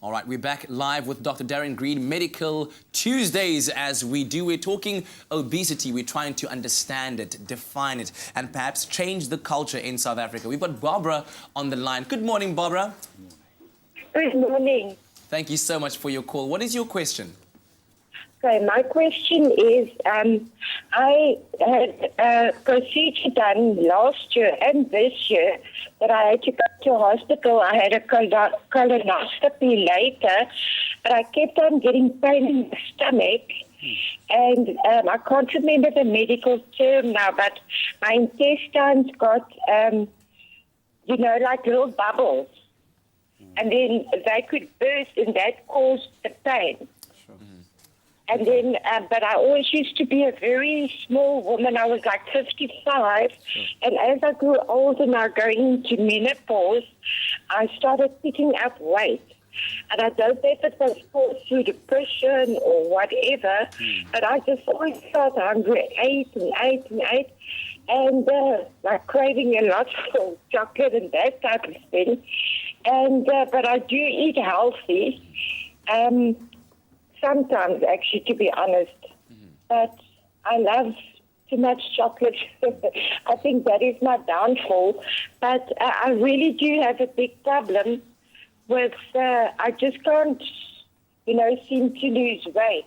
All right, we're back live with Dr. Darren Green, Medical Tuesdays, as we're talking obesity. We're trying to understand it, define it, and perhaps change the culture in South Africa. We've got Barbara on the line. Good morning, Barbara. Good morning. Thank you so much for your call. What is your question? Okay, my question is, I had a procedure done last year and this year, but I had to go to hospital. I had a colonoscopy later, but I kept on getting pain in the stomach. And I can't remember the medical term now, but my intestines got, like little bubbles. And then they could burst, and that caused the pain. And then, but I always used to be a very small woman. I was like 55. And as I grew older, now going into menopause, I started picking up weight. And I don't know if it was caused through depression or whatever, but I just always felt hungry, ate, and like craving a lot for chocolate and that type of thing. And but I do eat healthy. Sometimes, actually, to be honest. But I love too much chocolate. I think that is my downfall. But I really do have a big problem with, I just can't, seem to lose weight.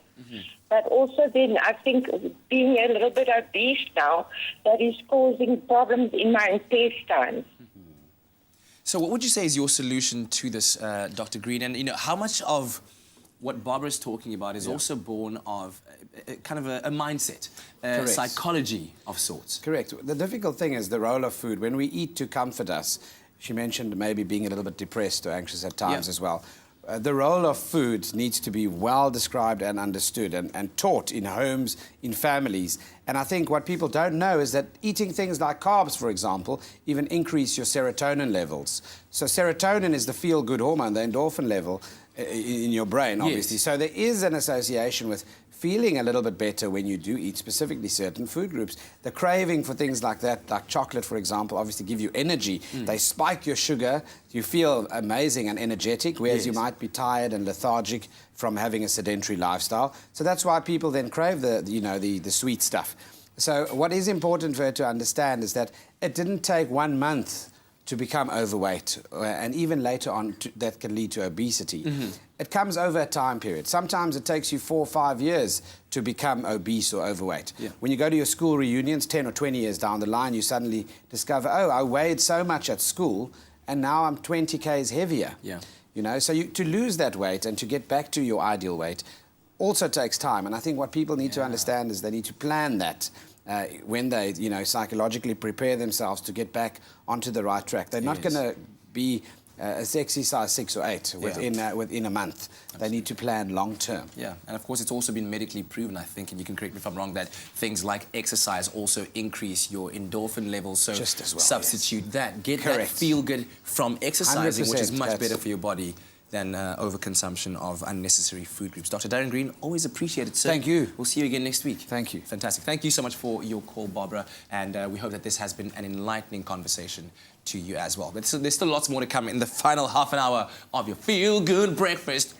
But also then I think being a little bit obese now, that is causing problems in my intestines. So what would you say is your solution to this, Dr. Green? And, how much of what Barbara's talking about is also born of kind of a mindset, psychology of sorts. Correct. The difficult thing is the role of food. When we eat to comfort us, she mentioned maybe being a little bit depressed or anxious at times as well. The role of food needs to be well described and understood and taught in homes, in families. And I think what people don't know is that eating things like carbs, for example, even increase your serotonin levels. So serotonin is the feel-good hormone, the endorphin level in your brain, obviously. Yes. So there is an association with feeling a little bit better when you do eat specifically certain food groups. The craving for things like that, like chocolate, for example, obviously give you energy. They spike your sugar. You feel amazing and energetic, whereas you might be tired and lethargic from having a sedentary lifestyle. So that's why people then crave the sweet stuff. So what is important for her to understand is that it didn't take 1 month to become overweight, and even later on that can lead to obesity. It comes over a time period. Sometimes it takes you 4 or 5 years to become obese or overweight. When you go to your school reunions 10 or 20 years down the line, you suddenly discover, oh, I weighed so much at school and now I'm 20 k's heavier. So to lose that weight and to get back to your ideal weight also takes time. And I think what people need to understand is they need to plan that. When they, psychologically prepare themselves to get back onto the right track. They're not going to be a sexy size 6 or 8 within a month. They need to plan long term. Yeah, and of course it's also been medically proven, I think, and you can correct me if I'm wrong, that things like exercise also increase your endorphin levels. So just as well, substitute that. Get that feel good from exercising, which is much better for your body than overconsumption of unnecessary food groups. Dr. Darren Green, always appreciate it, sir. Thank you. We'll see you again next week. Thank you. Fantastic. Thank you so much for your call, Barbara, and we hope that this has been an enlightening conversation to you as well. But there's still lots more to come in the final half an hour of your Feel Good Breakfast.